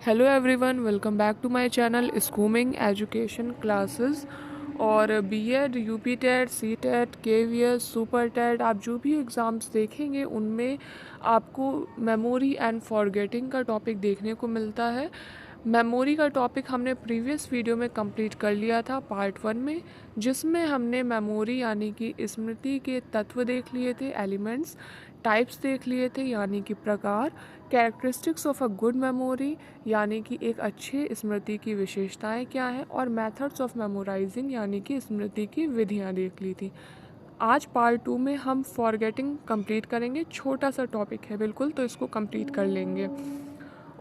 Hello everyone, welcome back to my channel स्कूमिंग education classes. और BEd, UP TET, C TET, KVS, super TET, आप जो भी एग्ज़ाम्स देखेंगे उनमें आपको मेमोरी एंड फॉरगेटिंग का टॉपिक देखने को मिलता है। मेमोरी का टॉपिक हमने प्रीवियस वीडियो में कंप्लीट कर लिया था पार्ट 1 में, जिसमें हमने मेमोरी यानी कि स्मृति के तत्व देख लिए थे, एलिमेंट्स, टाइप्स देख लिए थे यानी कि प्रकार, characteristics of a good memory यानी कि एक अच्छे स्मृति की विशेषताएं क्या हैं, और मेथड्स ऑफ मेमोराइजिंग यानी कि स्मृति की विधियां देख ली थी। आज पार्ट 2 में हम फॉरगेटिंग कंप्लीट करेंगे। छोटा सा टॉपिक है बिल्कुल, तो इसको कंप्लीट कर लेंगे।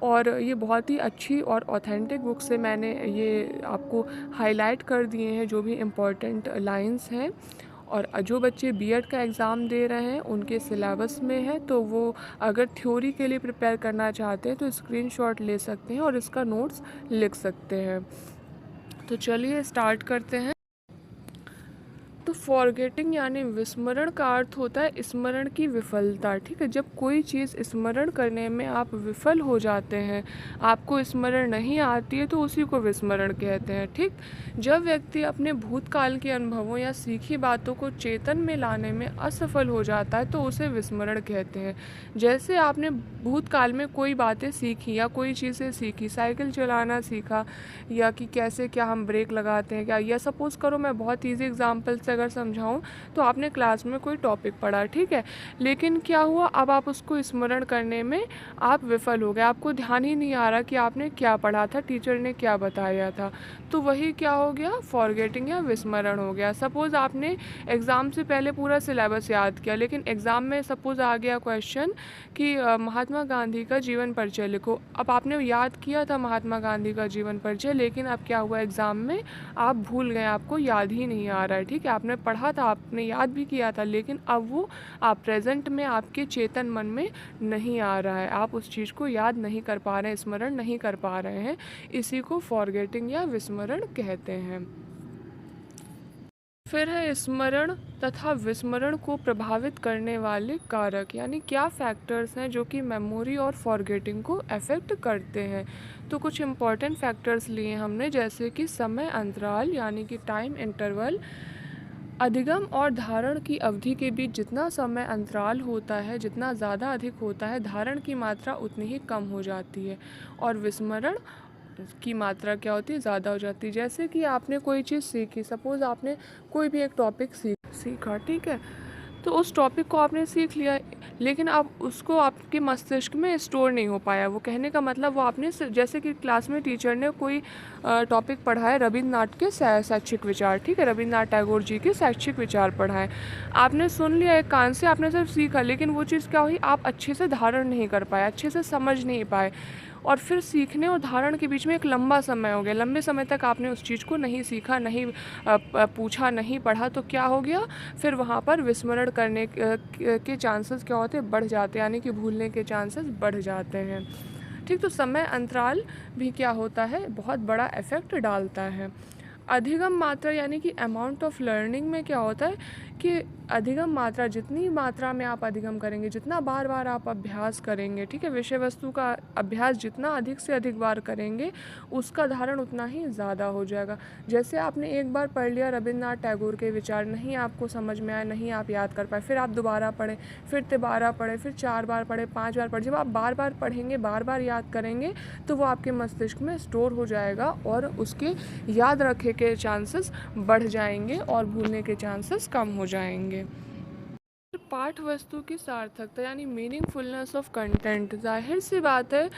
और ये बहुत ही अच्छी और ऑथेंटिक बुक से मैंने ये आपको हाईलाइट कर दिए हैं जो भी इम्पोर्टेंट लाइंस हैं। और जो बच्चे बीएड का एग्ज़ाम दे रहे हैं उनके सिलेबस में है, तो वो अगर थ्योरी के लिए प्रिपेयर करना चाहते हैं तो स्क्रीनशॉट ले सकते हैं और इसका नोट्स लिख सकते हैं। तो चलिए स्टार्ट करते हैं। तो फॉरगेटिंग यानी विस्मरण का अर्थ होता है स्मरण की विफलता। ठीक है, जब कोई चीज़ स्मरण करने में आप विफल हो जाते हैं, आपको स्मरण नहीं आती है, तो उसी को विस्मरण कहते हैं। ठीक, जब व्यक्ति अपने भूतकाल के अनुभवों या सीखी बातों को चेतन में लाने में असफल हो जाता है तो उसे विस्मरण कहते हैं। जैसे आपने भूतकाल में कोई बातें सीखी या कोई चीज़ें सीखी, साइकिल चलाना सीखा, या कि कैसे क्या हम ब्रेक लगाते हैं क्या, या सपोज़ करो मैं बहुत ईजी एग्जांपल से अगर समझाऊं, तो आपने क्लास में कोई टॉपिक पढ़ा, ठीक है, लेकिन क्या हुआ, अब आप उसको स्मरण करने में आप विफल हो गए, आपको ध्यान ही नहीं आ रहा कि आपने क्या पढ़ा था, टीचर ने क्या बताया था। तो वही क्या हो गया, फॉरगेटिंग या विस्मरण हो गया। सपोज़ आपने एग्ज़ाम से पहले पूरा सिलेबस याद किया, लेकिन एग्ज़ाम में सपोज़ आ गया क्वेश्चन कि महात्मा गांधी का जीवन परिचय लिखो। अब आपने याद किया था महात्मा गांधी का जीवन परिचय, लेकिन अब क्या हुआ, एग्ज़ाम में आप भूल गए, आपको याद ही नहीं आ रहा है। ठीक है, आपने पढ़ा था, आपने याद भी किया था, लेकिन अब वो आप प्रेजेंट में आपके चेतन मन में नहीं आ रहा है, आप उस चीज़ को याद नहीं कर पा रहे हैं, स्मरण नहीं कर पा रहे हैं। इसी को फॉरगेटिंग या विस्मरण कहते हैं। फिर है स्मरण तथा विस्मरण को प्रभावित करने वाले कारक, यानी क्या फैक्टर्स हैं जो कि मेमोरी और फॉरगेटिंग को अफेक्ट करते हैं। तो कुछ इम्पॉर्टेंट फैक्टर्स लिए हमने, जैसे कि समय अंतराल यानी कि टाइम इंटरवल। अधिगम और धारण की अवधि के बीच जितना समय अंतराल होता है, जितना ज़्यादा अधिक होता है, धारण की मात्रा उतनी ही कम हो जाती है और विस्मरण की मात्रा क्या होती है, ज़्यादा हो जाती है। जैसे कि आपने कोई चीज़ सीखी, सपोज़ आपने कोई भी एक टॉपिक सीखा, ठीक है, तो उस टॉपिक को आपने सीख लिया, लेकिन अब उसको आपके मस्तिष्क में स्टोर नहीं हो पाया। वो कहने का मतलब, वो आपने जैसे कि क्लास में टीचर ने कोई टॉपिक पढ़ाया, रविन्द्रनाथ के शैक्षिक विचार, ठीक है, रविन्द्रनाथ टैगोर जी के शैक्षिक विचार पढ़ाए, आपने सुन लिया एक कान से, आपने सिर्फ सीखा, लेकिन वो चीज़ क्या हुई, आप अच्छे से धारण नहीं कर पाए, अच्छे से समझ नहीं पाए, और फिर सीखने और धारण के बीच में एक लंबा समय हो गया, लंबे समय तक आपने उस चीज़ को नहीं सीखा, नहीं पूछा, नहीं पढ़ा, तो क्या हो गया, फिर वहाँ पर विस्मरण करने के चांसेस क्या होते हैं, बढ़ जाते हैं, यानी कि भूलने के चांसेस बढ़ जाते हैं। ठीक, तो समय अंतराल भी क्या होता है, बहुत बड़ा इफेक्ट डालता है। अधिगम मात्रा यानी कि अमाउंट ऑफ लर्निंग में क्या होता है कि अधिगम मात्रा, जितनी मात्रा में आप अधिगम करेंगे, जितना बार बार आप अभ्यास करेंगे, ठीक है, विषय वस्तु का अभ्यास जितना अधिक से अधिक बार करेंगे, उसका धारण उतना ही ज़्यादा हो जाएगा। जैसे आपने एक बार पढ़ लिया रविन्द्रनाथ टैगोर के विचार, नहीं आपको समझ में आया, नहीं आप याद कर पाए, फिर आप दोबारा पढ़ें, फिर तिबारा पढ़ें, फिर 4 बार पढ़ें, 5 बार पढ़ें, जब आप बार बार पढ़ेंगे, बार बार याद करेंगे, तो वो आपके मस्तिष्क में स्टोर हो जाएगा और उसके याद रखे के चांसेस बढ़ जाएंगे और भूलने के चांसेस कम हो जाएंगे। पाठ वस्तु की सार्थकता यानी मीनिंगफुलनेस ऑफ कंटेंट, जाहिर सी बात है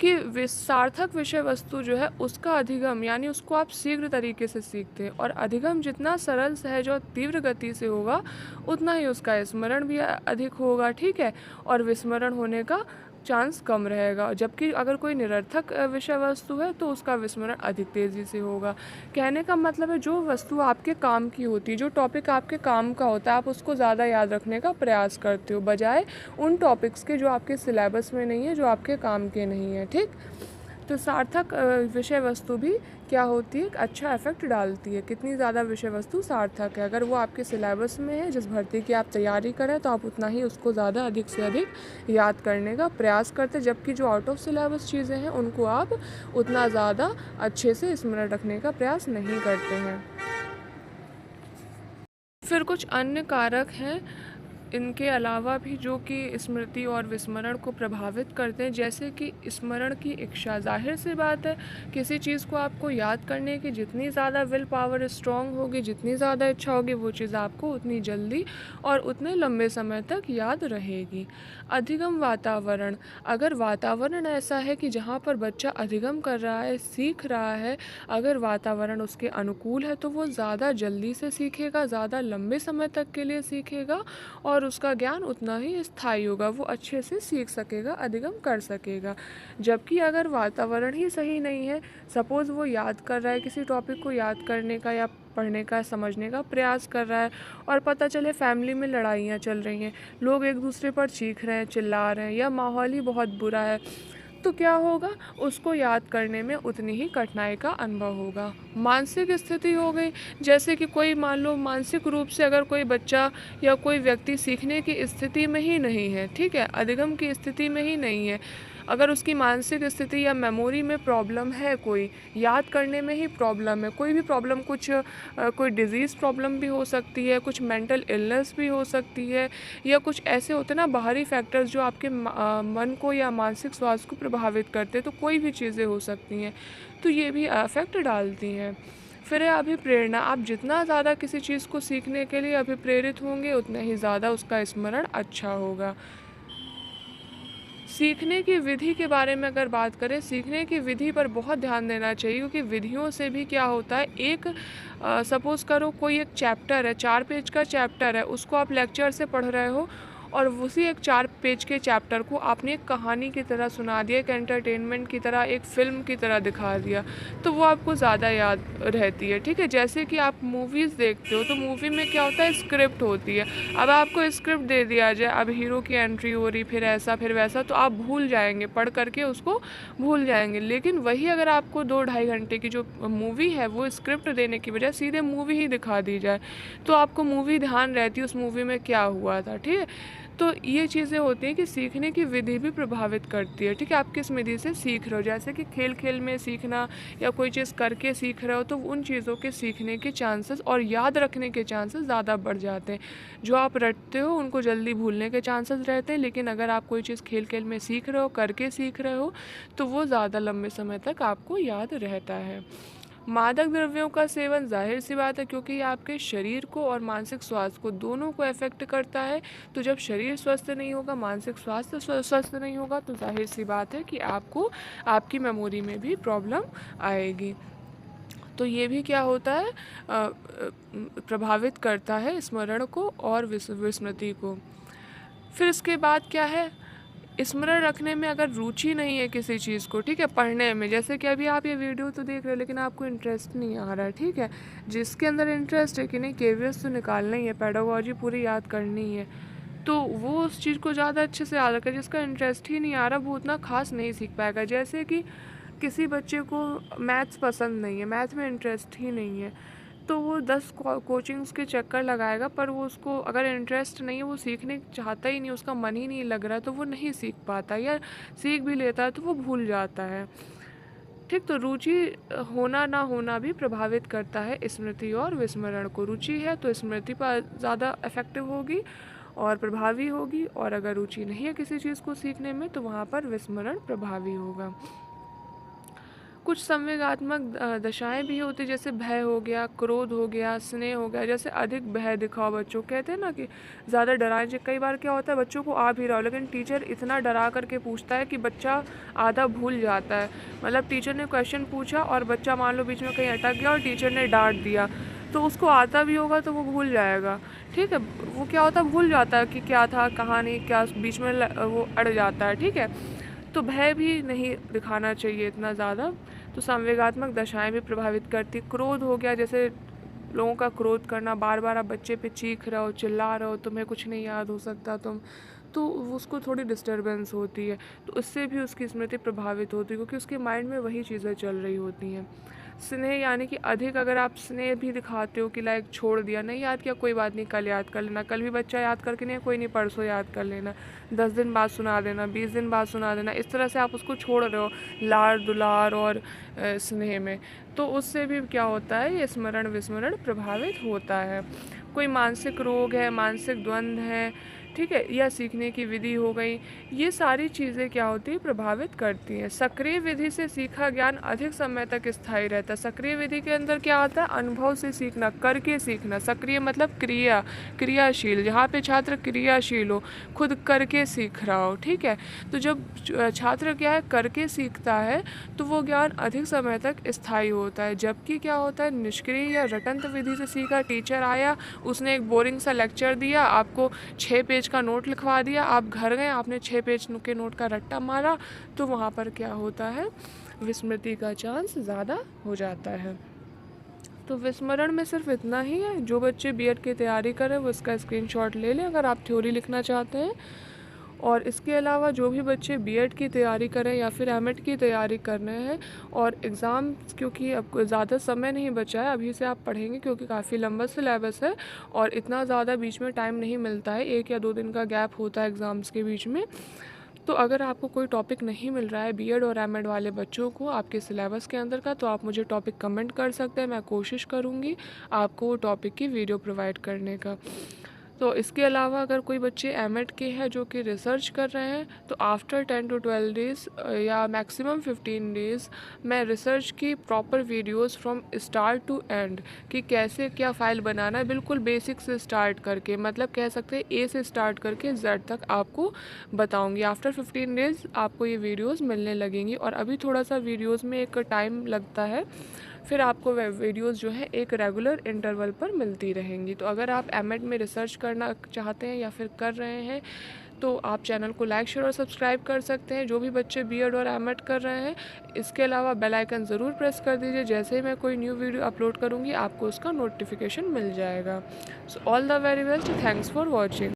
कि सार्थक विषय वस्तु जो है उसका अधिगम यानी उसको आप शीघ्र तरीके से सीखते हैं, और अधिगम जितना सरल, सहज और तीव्र गति से होगा, उतना ही उसका स्मरण भी अधिक होगा, ठीक है, और विस्मरण होने का चांस कम रहेगा। जबकि अगर कोई निरर्थक विषय वस्तु है तो उसका विस्मरण अधिक तेज़ी से होगा। कहने का मतलब है, जो वस्तु आपके काम की होती है, जो टॉपिक आपके काम का होता है, आप उसको ज़्यादा याद रखने का प्रयास करते हो, बजाय उन टॉपिक्स के जो आपके सिलेबस में नहीं है, जो आपके काम के नहीं है। ठीक, तो सार्थक विषय वस्तु भी क्या होती है, एक अच्छा इफेक्ट डालती है। कितनी ज़्यादा विषय वस्तु सार्थक है, अगर वो आपके सिलेबस में है, जिस भर्ती की आप तैयारी करें, तो आप उतना ही उसको ज़्यादा अधिक से अधिक याद करने का प्रयास करते हैं, जबकि जो आउट ऑफ सिलेबस चीज़ें हैं उनको आप उतना ज़्यादा अच्छे से स्मरण रखने का प्रयास नहीं करते हैं। फिर कुछ अन्य कारक हैं इनके अलावा भी जो कि स्मृति और विस्मरण को प्रभावित करते हैं, जैसे कि स्मरण की इच्छा। जाहिर सी बात है, किसी चीज़ को आपको याद करने की जितनी ज़्यादा विल पावर स्ट्रांग होगी, जितनी ज़्यादा इच्छा होगी, वो चीज़ आपको उतनी जल्दी और उतने लंबे समय तक याद रहेगी। अधिगम वातावरण, अगर वातावरण ऐसा है कि जहाँ पर बच्चा अधिगम कर रहा है, सीख रहा है, अगर वातावरण उसके अनुकूल है, तो वो ज़्यादा जल्दी से सीखेगा, ज़्यादा लंबे समय तक के लिए सीखेगा और उसका ज्ञान उतना ही स्थायी होगा, वो अच्छे से सीख सकेगा, अधिगम कर सकेगा। जबकि अगर वातावरण ही सही नहीं है, सपोज़ वो याद कर रहा है, किसी टॉपिक को याद करने का या पढ़ने का, समझने का प्रयास कर रहा है, और पता चले फैमिली में लड़ाइयाँ चल रही हैं, लोग एक दूसरे पर चीख रहे हैं, चिल्ला रहे हैं, या माहौल ही बहुत बुरा है, तो क्या होगा, उसको याद करने में उतनी ही कठिनाई का अनुभव होगा। मानसिक स्थिति हो गई, जैसे कि कोई मान लो मानसिक रूप से अगर कोई बच्चा या कोई व्यक्ति सीखने की स्थिति में ही नहीं है, ठीक है, अधिगम की स्थिति में ही नहीं है, अगर उसकी मानसिक स्थिति या मेमोरी में प्रॉब्लम है, कोई याद करने में ही प्रॉब्लम है, कोई भी प्रॉब्लम, कोई डिजीज़ प्रॉब्लम भी हो सकती है, कुछ मेंटल इलनेस भी हो सकती है, या कुछ ऐसे होते हैं ना बाहरी फैक्टर्स जो आपके मन को या मानसिक स्वास्थ्य को प्रभावित करते हैं, तो कोई भी चीज़ें हो सकती हैं, तो ये भी अफेक्ट डालती हैं। फिर है अभिप्रेरणा, आप जितना ज़्यादा किसी चीज़ को सीखने के लिए अभिप्रेरित होंगे, उतना ही ज़्यादा उसका स्मरण अच्छा होगा। सीखने की विधि के बारे में अगर बात करें, सीखने की विधि पर बहुत ध्यान देना चाहिए, क्योंकि विधियों से भी क्या होता है, एक सपोज़ करो कोई एक चैप्टर है, 4 पेज का चैप्टर है, उसको आप लेक्चर से पढ़ रहे हो, और उसी एक 4 पेज के चैप्टर को आपने एक कहानी की तरह सुना दिया, एक एंटरटेनमेंट की तरह, एक फ़िल्म की तरह दिखा दिया, तो वो आपको ज़्यादा याद रहती है, ठीक है। जैसे कि आप मूवीज़ देखते हो, तो मूवी में क्या होता है, स्क्रिप्ट होती है। अब आपको स्क्रिप्ट दे दिया जाए, अब हीरो की एंट्री हो रही, फिर ऐसा फिर वैसा, तो आप भूल जाएंगे, पढ़ करके उसको भूल जाएंगे। लेकिन वही अगर आपको 2-2.5 घंटे की जो मूवी है, वो स्क्रिप्ट देने की बजाय सीधे मूवी ही दिखा दी जाए, तो आपको मूवी ध्यान रहती है उस मूवी में क्या हुआ था, ठीक है। तो ये चीज़ें होती हैं कि सीखने की विधि भी प्रभावित करती है, ठीक है, आप किस विधि से सीख रहे हो। जैसे कि खेल खेल में सीखना, या कोई चीज़ करके सीख रहे हो, तो उन चीज़ों के सीखने के चांसेस और याद रखने के चांसेस ज़्यादा बढ़ जाते हैं। जो आप रटते हो उनको जल्दी भूलने के चांसेस रहते हैं, लेकिन अगर आप कोई चीज़ खेल खेल में सीख रहे हो, करके सीख रहे हो, तो वो ज़्यादा लंबे समय तक आपको याद रहता है। मादक द्रव्यों का सेवन, जाहिर सी बात है, क्योंकि ये आपके शरीर को और मानसिक स्वास्थ्य को दोनों को अफेक्ट करता है। तो जब शरीर स्वस्थ नहीं होगा, मानसिक स्वास्थ्य स्वस्थ नहीं होगा, तो जाहिर सी बात है कि आपको आपकी मेमोरी में भी प्रॉब्लम आएगी। तो ये भी क्या होता है, प्रभावित करता है स्मरण को और विस्मृति को। फिर इसके बाद क्या है, स्मरण रखने में अगर रुचि नहीं है किसी चीज़ को, ठीक है, पढ़ने में, जैसे कि अभी आप ये वीडियो तो देख रहे हो, लेकिन आपको इंटरेस्ट नहीं आ रहा है, ठीक है, जिसके अंदर इंटरेस्ट है कि नहीं, केवीएस तो निकालना ही है, पेडागोजी पूरी याद करनी ही है, तो वो उस चीज़ को ज़्यादा अच्छे से याद रखे। जिसका इंटरेस्ट ही नहीं आ रहा, वो उतना खास नहीं सीख पाएगा। जैसे कि किसी बच्चे को मैथ्स पसंद नहीं है, मैथ में इंटरेस्ट ही नहीं है, तो वो 10 कोचिंग्स के चक्कर लगाएगा, पर वो उसको अगर इंटरेस्ट नहीं है, वो सीखने चाहता ही नहीं, उसका मन ही नहीं लग रहा, तो वो नहीं सीख पाता, या सीख भी लेता है तो वो भूल जाता है, ठीक। तो रुचि होना ना होना भी प्रभावित करता है स्मृति और विस्मरण को। रुचि है तो स्मृति पर ज़्यादा इफेक्टिव होगी और प्रभावी होगी, और अगर रुचि नहीं है किसी चीज़ को सीखने में, तो वहाँ पर विस्मरण प्रभावी होगा। कुछ संवेगात्मक दशाएं भी होती, जैसे भय हो गया, क्रोध हो गया, स्नेह हो गया। जैसे अधिक भय दिखाओ बच्चों, कहते हैं ना कि ज़्यादा डराएं। कई बार क्या होता है, बच्चों को आ भी रहा हो, लेकिन टीचर इतना डरा करके पूछता है कि बच्चा आधा भूल जाता है। मतलब टीचर ने क्वेश्चन पूछा और बच्चा मान लो बीच में कहीं अटक गया और टीचर ने डांट दिया, तो उसको आता भी होगा तो वो भूल जाएगा, ठीक है। वो क्या होता है, भूल जाता है कि क्या था, कहानी क्या, बीच में वो अड़ जाता है, ठीक है। तो भय भी नहीं दिखाना चाहिए इतना ज़्यादा। तो संवेगात्मक दशाएं भी प्रभावित करती। क्रोध हो गया, जैसे लोगों का क्रोध करना, बार बार आप बच्चे पे चीख रहे हो, चिल्ला रहे हो, तुम्हें कुछ नहीं याद हो सकता, तो उसको थोड़ी डिस्टर्बेंस होती है, तो उससे भी उसकी स्मृति प्रभावित होती है, क्योंकि उसके माइंड में वही चीज़ें चल रही होती हैं। स्नेह यानी कि अधिक, अगर आप स्नेह भी दिखाते हो कि लाइक छोड़ दिया, नहीं याद किया, कोई बात नहीं, कल याद कर लेना, कल भी बच्चा याद करके नहीं, कोई नहीं, परसों याद कर लेना, 10 दिन बाद सुना देना, 20 दिन बाद सुना देना, इस तरह से आप उसको छोड़ रहे हो लाड़ दुलार और स्नेह में, तो उससे भी क्या होता है, ये स्मरण विस्मरण प्रभावित होता है। कोई मानसिक रोग है, मानसिक द्वंद्व है, ठीक है, या सीखने की विधि हो गई, ये सारी चीज़ें क्या होती है, प्रभावित करती हैं। सक्रिय विधि से सीखा ज्ञान अधिक समय तक स्थायी रहता है। सक्रिय विधि के अंदर क्या आता है, अनुभव से सीखना, करके सीखना। सक्रिय मतलब क्रिया, क्रियाशील, जहाँ पे छात्र क्रियाशील हो, खुद करके सीख रहा हो, ठीक है। तो जब छात्र क्या है, करके सीखता है, तो वो ज्ञान अधिक समय तक स्थायी होता है। जबकि क्या होता है, निष्क्रिय या रटंत विधि से सीखा, टीचर आया, उसने एक बोरिंग सा लेक्चर दिया, आपको 6 पेज का नोट लिखवा दिया, आप घर गए, आपने 6 पेज के नोट का रट्टा मारा, तो वहाँ पर क्या होता है, विस्मृति का चांस ज़्यादा हो जाता है। तो विस्मरण में सिर्फ इतना ही है। जो बच्चे बीएड की तैयारी करें वो इसका स्क्रीनशॉट ले लें अगर आप थ्योरी लिखना चाहते हैं। और इसके अलावा जो भी बच्चे बीएड की तैयारी करें या फिर एमएड की तैयारी कर रहे हैं और एग्ज़ाम, क्योंकि अब ज़्यादा समय नहीं बचा है, अभी से आप पढ़ेंगे क्योंकि काफ़ी लंबा सिलेबस है और इतना ज़्यादा बीच में टाइम नहीं मिलता है, 1 या 2 दिन का गैप होता है एग्ज़ाम्स के बीच में। तो अगर आपको कोई टॉपिक नहीं मिल रहा है बीएड और एमएड वाले बच्चों को आपके सिलेबस के अंदर का, तो आप मुझे टॉपिक कमेंट कर सकते हैं, मैं कोशिश करूँगी आपको वो टॉपिक की वीडियो प्रोवाइड करने का। तो इसके अलावा अगर कोई बच्चे एमएड के हैं जो कि रिसर्च कर रहे हैं, तो आफ्टर 10 to 12 डेज़ या मैक्सिमम 15 डेज़ मैं रिसर्च की proper videos from start to end, कि कैसे क्या फ़ाइल बनाना है, बिल्कुल बेसिक से स्टार्ट करके, मतलब कह सकते हैं ए से स्टार्ट करके जेड तक आपको बताऊंगी। आफ्टर 15 डेज़ आपको ये वीडियोस मिलने लगेंगी और अभी थोड़ा सा वीडियोस में एक टाइम लगता है, फिर आपको वीडियोस जो है एक रेगुलर इंटरवल पर मिलती रहेंगी। तो अगर आप एमएड में रिसर्च करना चाहते हैं या फिर कर रहे हैं, तो आप चैनल को लाइक शेयर और सब्सक्राइब कर सकते हैं, जो भी बच्चे बीएड और एमएड कर रहे हैं। इसके अलावा बेल आइकन ज़रूर प्रेस कर दीजिए, जैसे ही मैं कोई न्यू वीडियो अपलोड करूँगी आपको उसका नोटिफिकेशन मिल जाएगा। So all the very best, thanks for watching.